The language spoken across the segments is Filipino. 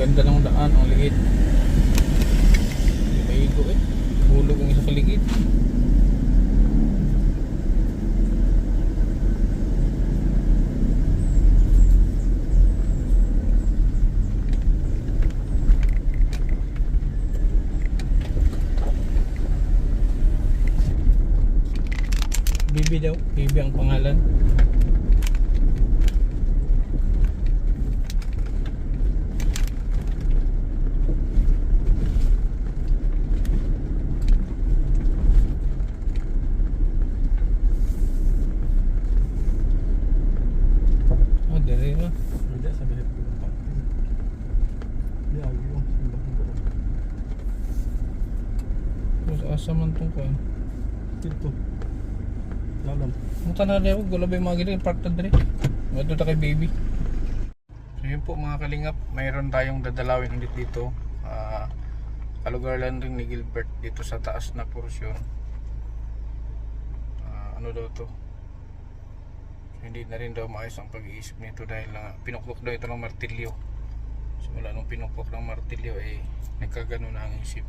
ganda ng daan, ang liit. Hindi maigo eh. Hulog ang isa kaligid. Bibi daw, Bibi ang pangalan. Oh, dari na. Hindi, sabi ko pa. Hindi, ayaw yung simbahan ko. Terus asa man tong kuan. Dito. Lalam. Munta na rin ako, gulabay mga gilid, park na rin. Ito na kay baby. So yun po mga kalingap, mayroon tayong dadalawin ulit dito. Kalugar lang rin ni Gilbert dito sa taas na porsyon. Ano daw to? Hindi na rin daw maayos ang pag-iisip nito dahil pinuklok daw ito ng martilyo. Simula nung pinuklok ng martilyo ay nagkagano na ang isip.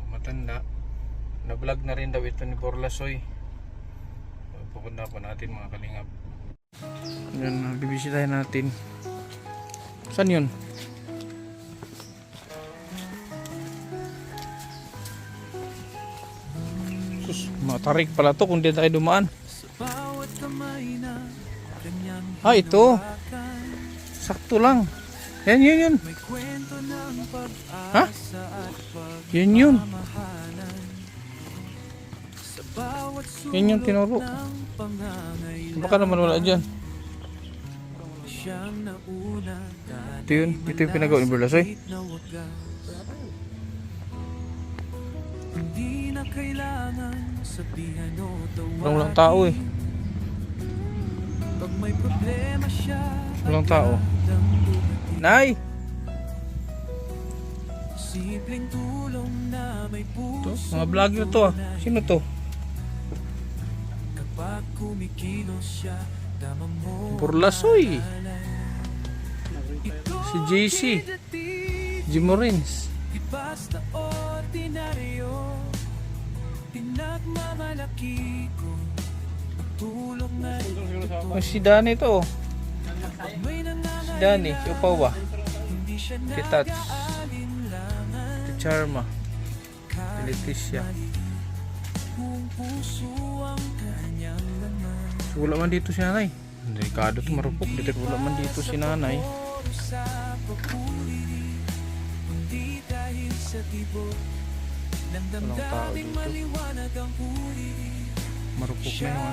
Matanda. Na-vlog na rin daw ito ni Borlasoy. Pupunta pa natin mga kalingap. Yan, bibisitahin natin. Saan yun? Sus, matarik pala to kung di tayo dumaan. Ah, ito. Sakto lang. Yan, yun. Ha? Yun. Yun yung tinuro. Baka naman wala dyan. Ito yun. Ito yung pinagawa ni Borlasoy. Walang tao eh. Walang tao. Nay! Ito, mga vlogger to ah. Sino to? Borlasoy. Si JC Jimorins. Si Dani to. Si Dani, si Upawa. Si Tats. Si Charma. Si Leticia. Wala man dito si nanay. Delikado to, marupok. Dito wala man dito si nanay. Walang tao dito. Marupok na yung ano. Marupok na.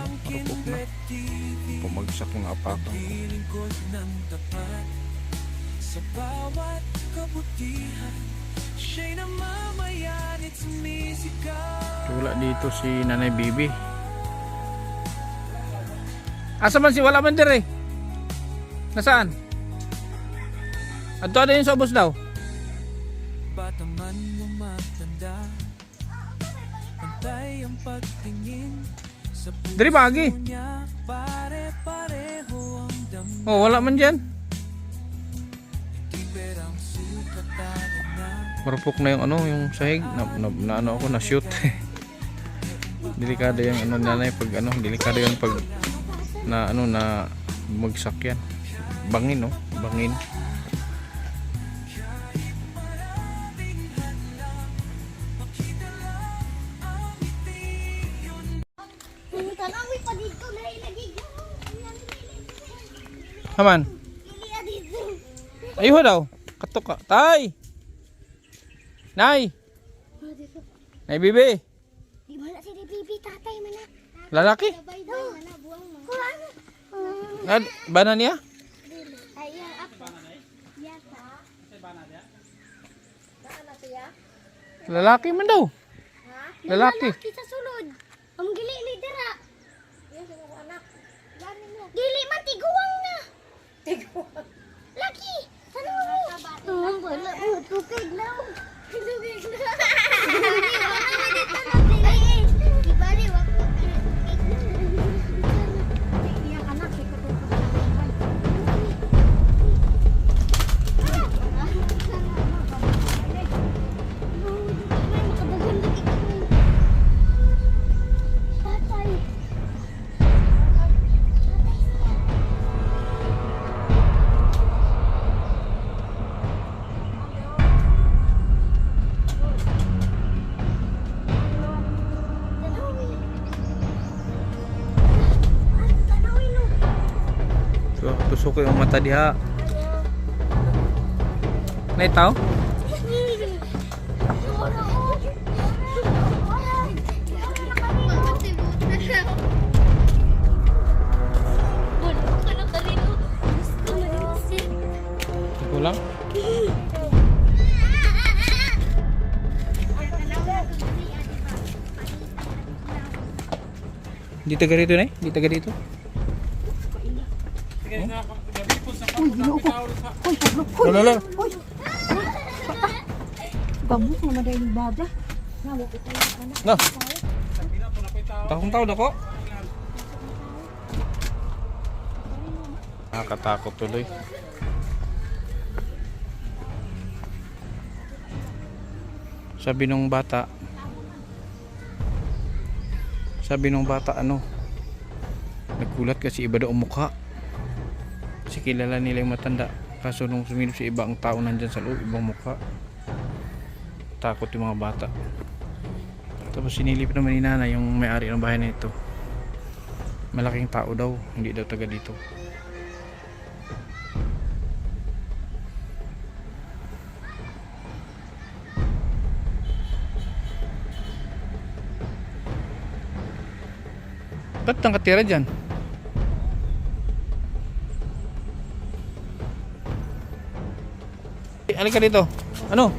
Pumagsak yung apakan ko. Sa bawat kabutihan siya'y namamayanit sumisigaw. Wala dito si Nanay Bibi. Asa man si wala man dire? Nasaan? Adto din sa ubos daw. Bataman mo matanda. Pantay ang pagtingin sa dire pagi. Oh, wala man diyan. Marupok na yung ano, yung sahig na ano ako na shoot. Delikado yung ano nanay pag ano, delikado yung pag na ano na magsakyan. Bangin no, bangin. Haman. Ayun daw. Katok ka. Tay. Nay. Nay Bibi. Di bala si Bibi tatay mana. Lalaki? Bana niya? Ayang apa? Yata. Lalaki man daw. Lalaki. Kita sulod. Ang gili ni dira. Dili man tiguang na. Tiguang. Laki. Ano mo? Ang bala mo tukig na. Tukig na. Di bali wa ko. Iya anak Tusok yung mata diha. Naitaw? Kulang? Di taga rito na eh? Di taga dito? Lolo. Babuk naman dahil yung baba. No. Takong tao dako. Nakakatakot tuloy. Sabi nung bata ano, nagkulat kasi iba daw ang mukha. Kasi kilala nila yung matanda. Kaso nung sumilip si iba ang tao nandyan sa loob, ibang mukha. Takot yung mga bata. Tapos sinilip naman ni nanay yung may-ari ng bahay na ito. Malaking tao daw, hindi daw taga dito. Ba't nakatira dyan? Halika dito. Ano?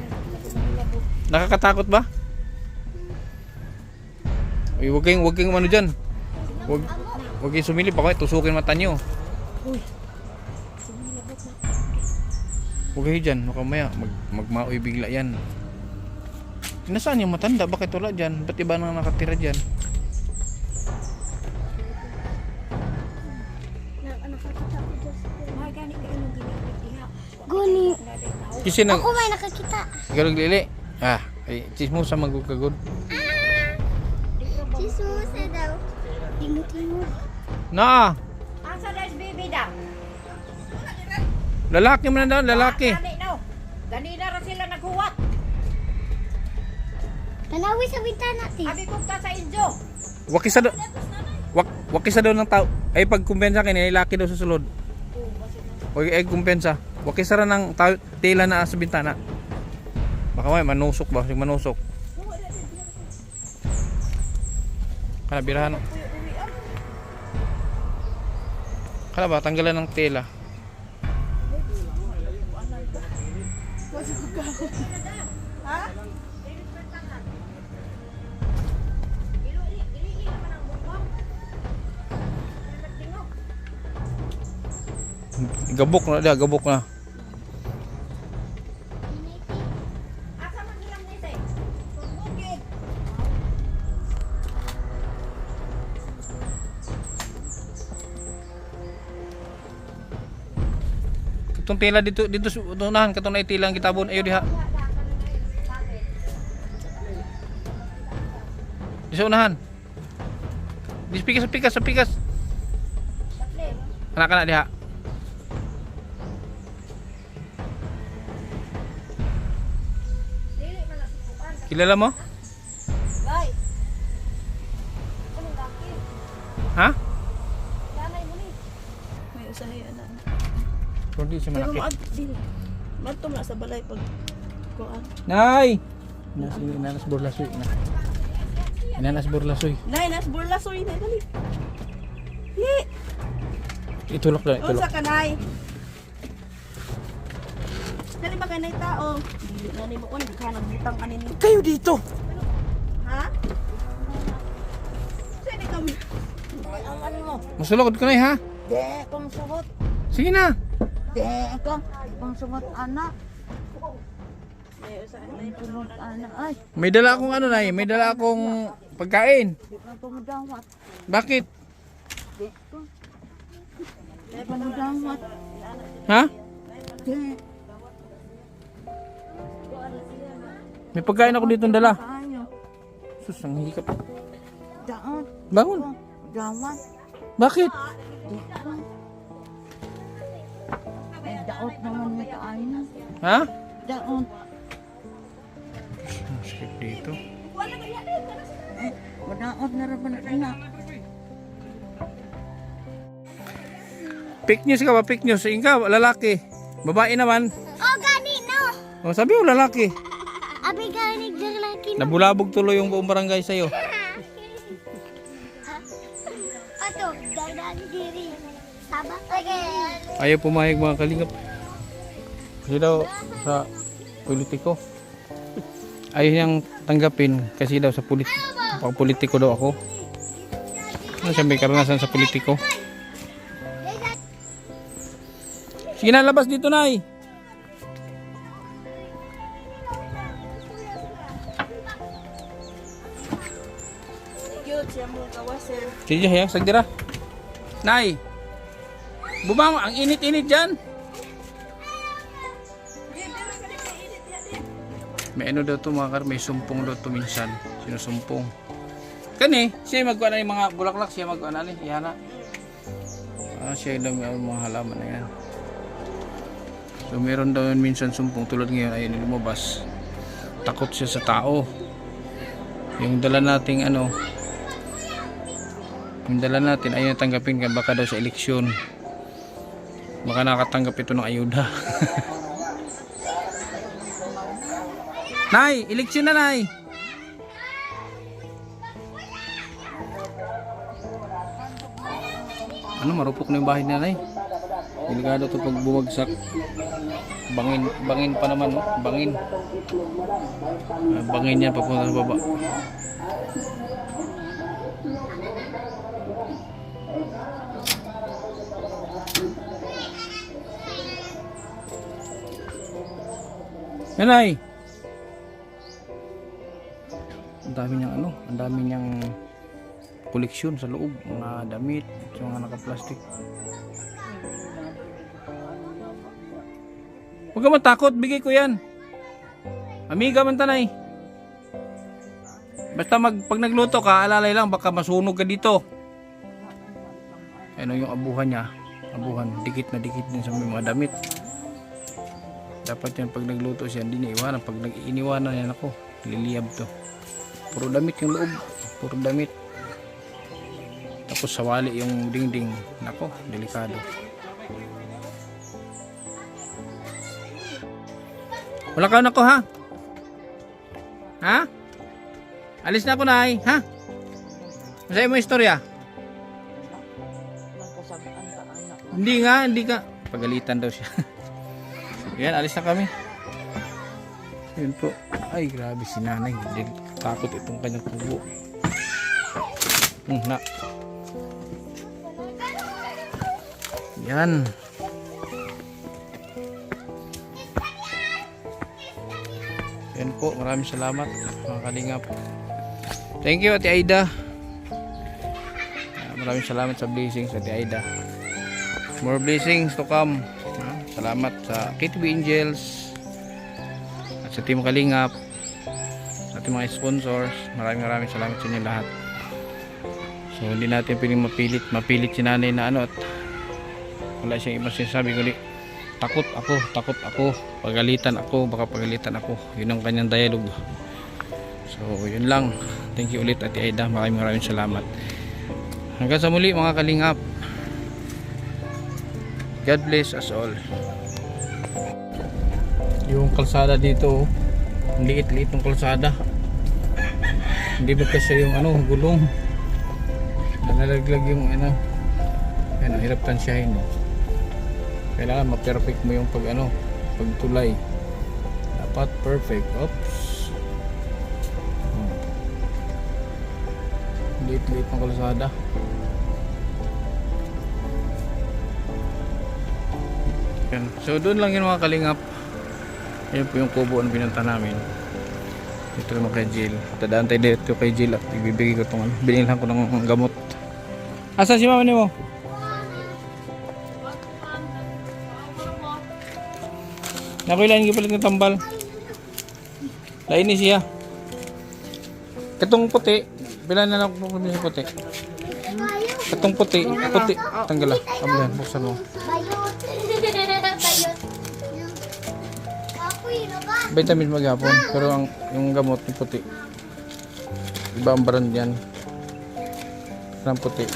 Nakakatakot ba? Uy, huwag kayong ano dyan. Huwag kayong sumilip ako. Tusukin mata nyo. Huwag kayo dyan. Makamaya magmaoy bigla yan. Nasaan yung matanda? Bakit wala dyan? Ba't iba nang nakatira dyan? Guni. Kasi nang... Ako may nakakita. Ikaw naglili? Ay, chismosa magkagod. Chismosa daw. Timot-timot. Na! Asa das baby daw? Lalaki man daw, lalaki. Gani no. Ganina ra sila naghuwat. Tanawi sa bintana, ti. Abi kong ta sa injo. Wakisa daw. Wakisa daw ng tao. Ay pag kumpensa kay lalaki daw sa sulod. Huwag ay kumpensa. Wakisa ra ng tela na sa bintana. Baka may manusok ba? Yung manusok. Kana birahan. Kana ba tanggalan ng tela? Gabok na dia, gabok na. Asa man ilang nite? Bukid. Katong tela dito unahan katong na itilang kitabon ayo diha. Di sa unahan. Di pikas. Anak diha. Kilala mo? Bay. Anong laki? Ha? Lanay mo ni. May usahay ana. Pero di siya Pero malaki. dili. Matom na sa balay pag kuan. Nay! Inanas burlasoy na. Inanas burlasoy. Nay, nas burlasoy na dali. Hi. Itulok lang, itulok. Unsa ka nay? Dali ba kay nay tao? Dili na ni mo kun ka nagbutang anin. Kayo dito! Ha? Sino kami? Ang ano mo? Masulokod ko na ha? De, kung sugot. Sige na! De, kung sugot anak. May usahay na Sugot anak. Ay, May dala akong ano nay, may dala akong pagkain. di ka pumudawat. Bakit? Di pumudawat. Ha? De, May pagkain ako dito dala. tayo. Sus, ang hikap. Daot. Bangon. Dawat. Bakit? Ay, daot naman may kaayon. Ha? Daot. Ang sakit dito. Eh, madaot na rin na. Fake news ka ba? Fake news. Ikaw, lalaki. Babae naman. Oh, gani, no. O, sabi mo lalaki. Abi gani, lalaki na. Nabulabog tuloy yung buong barangay sa'yo. Ato, gani diri. Saba. Okay. Ayaw pumayag mga kalingap. Kasi daw sa politiko. Ayaw niyang tanggapin kasi daw sa politiko daw ako. Ano siya may karanasan sa politiko? Sige na, labas dito na eh. Cute siya mo kawasan. Sige ya, sagdira. Nay. Bumango, ang init-init dyan. May ano daw to mga kar, may sumpong daw to minsan. Sinusumpong. Kani, siya magkuha na yung mga bulaklak, siya magkuha na ni, ihana. Siya lang yung mga halaman na yan. So meron daw yun minsan sumpong tulad ngayon, ayun lumabas. Takot siya sa tao. Yung dala nating ano, yung dala natin ayun tanggapin ka baka daw sa eleksyon. Baka nakatanggap ito ng ayuda. Nay, eleksyon na nay. Ano, marupok na yung bahay na nay. Delikado to pag bumagsak. Bangin pa naman, no? Bangin. Bangin niya papunta sa baba. Nanay. Ang dami niyang ano, ang dami niyang koleksyon sa loob, mga damit, mga naka-plastic. Huwag ka matakot, bigay ko yan. Amiga man tanay. Basta pag nagluto ka, alalay lang, baka masunog ka dito. Ano yung abuhan niya? Abuhan, dikit na dikit din sa mga damit. Dapat yan pag nagluto siya, hindi niya iwanan. Pag iniwanan yan ako, liliyab to. Puro damit yung loob, puro damit. Tapos sawali yung dingding. Nako, delikado. Wala ka na ko ha? Ha? Alis na ako na ay, ha? Masaya mo istorya? Hindi nga, hindi ka. Pagalitan daw siya. Yan, alis na kami. Yun po. Ay, grabe si nanay. Takot itong kanyang kubo. Na. Yan. Yan po, maraming salamat mga kalingap. Thank you Ate Aida. Maraming salamat sa blessings Ate Aida. More blessings to come. Salamat sa KTV Angels at sa Team Kalingap, sa ating mga sponsors. Maraming salamat sa inyo lahat. So hindi natin piling mapilit si nanay na ano at wala siyang ibang sinasabi kundi takot ako, pagalitan ako, baka pagalitan ako. Yun ang kanyang dialogue. So yun lang. Thank you ulit Ate Aida, maraming salamat. Hanggang sa muli mga kalingap. God bless us all. Yung kalsada dito, ang liit-liit ng kalsada. Hindi ba kasi yung ano, gulong. Nalalaglag yung ano. Yan, hirap tansyahin. Kailangan ma-perfect mo yung pagtulay. Dapat perfect. Oops. Liit-liit ng kalsada. Yan. So doon lang yun mga kalingap. Yan po yung kubo na pinunta namin. Dito naman kay Jill. Tadaan tayo dito kay Jill at ibibigay ko itong binilhan ko ng gamot. Asan si mama ni mo? Nakuilan yung palit ng tambal. Lain ni siya. Katong puti. Bilan na lang po sa puti. Katong puti. Puti. Tanggal ah. Ablihan. Buksan mo. Vitamin maghapon. Pero yung gamot yung puti. Iba ang brand yan. Ang puti.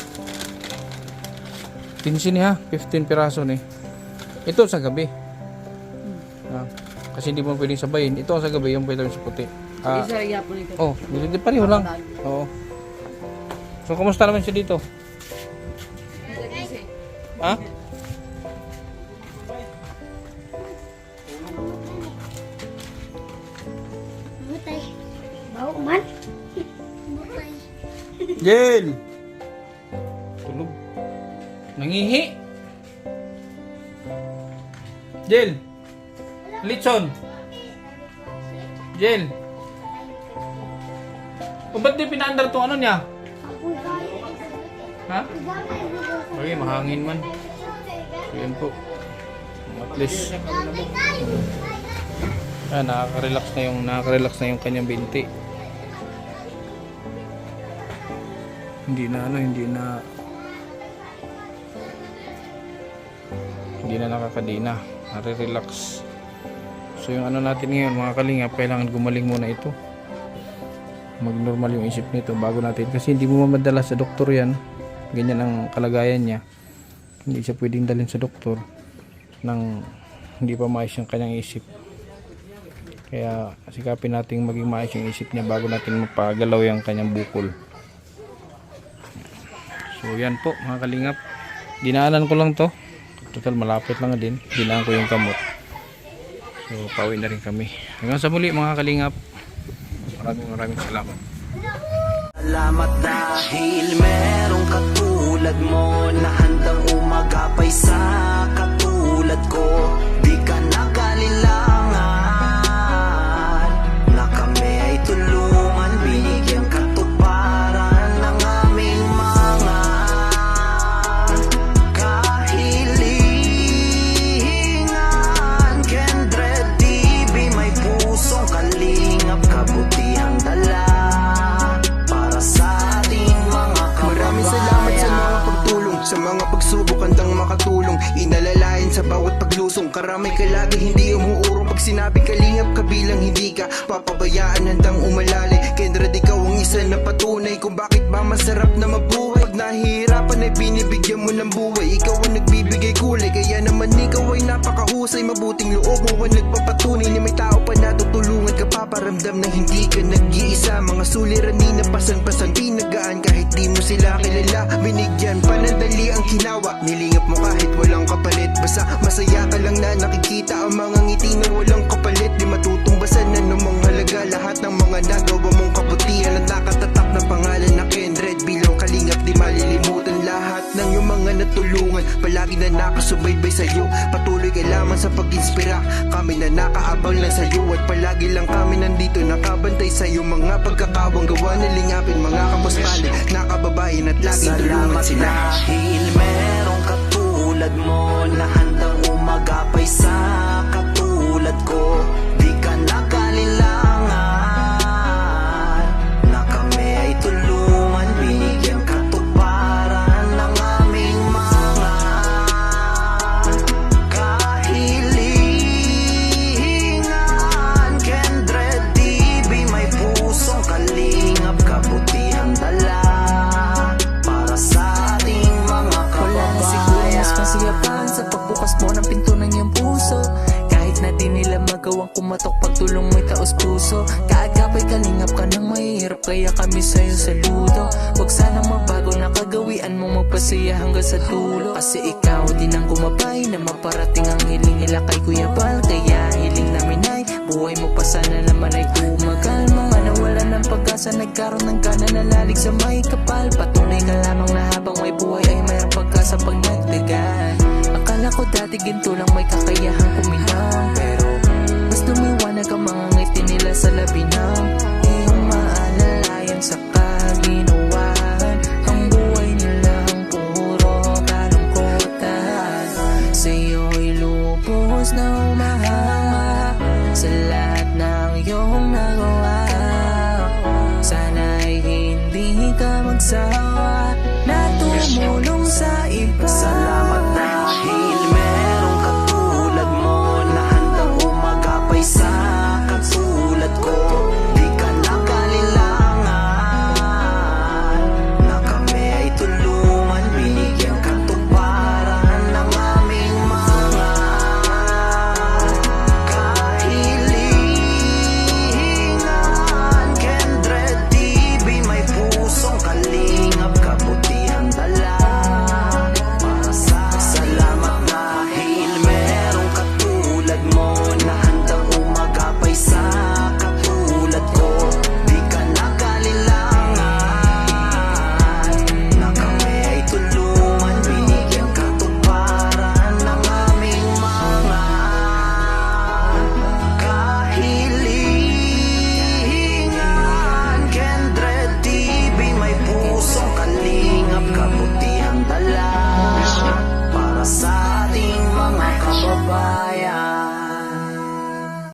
15 niya, 15 piraso ni. Ito sa gabi. Kasi hindi mo pwedeng sabayin. Ito sa gabi, yung vitamins puti. Isa iya po nito. Oh, hindi pareho lang. Oo. So, kumusta naman siya dito? Ha? Butay. Bau man. Butay. Jel! Tulog. Nangihi. Jel! Litson! Jel! O ba't di pinaandar itong ano niya? Apoy kayo. Ha? Gamay dito. Okay, mahangin man. So, yan po. At least, Gamay kayo. nakaka-relax na yung kanyang binti. Hindi na nakakadina. Nare-relax. So yung ano natin ngayon mga kalingap, kailangan gumaling muna ito. Mag-normal yung isip nito bago natin, kasi hindi mo mamadala sa doktor yan. Ganyan ang kalagayan niya. Hindi siya pwedeng dalhin sa doktor nang hindi pa maayos yung kanyang isip. Kaya sikapin natin maging maayos yung isip niya bago natin mapagalaw yung kanyang bukol. So yan po mga kalingap, dinaanan ko lang to, total malapit lang din, dinaan ko yung kamot. So pauwi na rin kami. Hanggang sa muli mga kalingap, maraming salamat. Salamat dahil merong katulad mo na handang umagapay sa katulad ko. Di ka nag-alilangan na kami ay tulungan, binigyan katuparan ng aming mga kahilingan. Kendred TV, may pusong kalingap, kabutihang dala para sa ating mga kababayan. Maraming salamat sa mga pagtulong, sa mga pagsubok handang makatulong, inalalayan sa bawat paglusong. Karamay ka lagi, hindi umuurong. Pag sinabi kalingap, kabilang hindi ka papabayaan, handang umalali. Kendra, ikaw ang isa na patunay kung bakit ba masarap na mabuhay. Pag nahihirapan ay binibigyan mo ng buhay, ikaw ang nagbibigay kulay. Kaya naman ikaw ay napakahusay, mabuting loob mo ang nagpapatunay na may tao pa natutulungan ka, paparamdam na hindi ka nag-iisa. Mga suliranin na pasan-pasan, pinagaan kahit di mo sila kilala. Binigyan panandali ang ginawa, nilingap mo kahit walang kapalit. Basta masaya ka lang na nakikita ang mga ngiti na walang kapalit. Di matutumbasan na namang halaga lahat ng mga nagawa mong kabutihan at nakatatak na pangalan na Kendred. Bilang kalingap di malilimutan lahat ng iyong mga natulungan, palagi na nakasubaybay sa'yo. Patuloy ka lamang sa pag-inspira, kami na nakaabang lang sa'yo. At palagi lang kami nandito nakabantay sa'yo. Mga pagkakawang gawa na lingapin, mga kapuspali, nakababayan at laging tulungan sila. Dahil merong katulad mo na handang umagapay sa katulad ko. Di ka nag-alilangan na kami ay tulungan, binigyan katuparan ng aming mga kahilingan. Kendred TV, may pusong kalingap, kabutihang dala para sa ating mga Wala na siguro mas masiyapan sa pagbukas mo ng pinto ng iyong puso. Kahit na di nila magawang kumatok, pagtulong mo'y taos puso. Kaagapay kalingap ka ng mahirap, kaya kami sa'yo saludo. Huwag sanang magbago na kagawian mo, magpasaya hanggang sa dulo. Kasi ikaw din ang gumabay na maparating ang hiling nila kay Kuya Bal. Kaya hiling namin ay buhay mo pa sana naman ay tumagal. Mga nawalan ng pag-asa, nagkaroon ng gana na lalig sa may kapal. Patunay ka lamang na habang may buhay ay mayroong pag-asa pag nagdagan. Akala ko dati ginto lang may kakayahan kuminang, pero mas lumiwanag ang mga ngiti nila sa labi ng iyong maalalayan sa kaginawahan. Ang buhay nilang puro kalungkutan, sa'yo'y lubos na umahanga sa lahat ng iyong nagawa.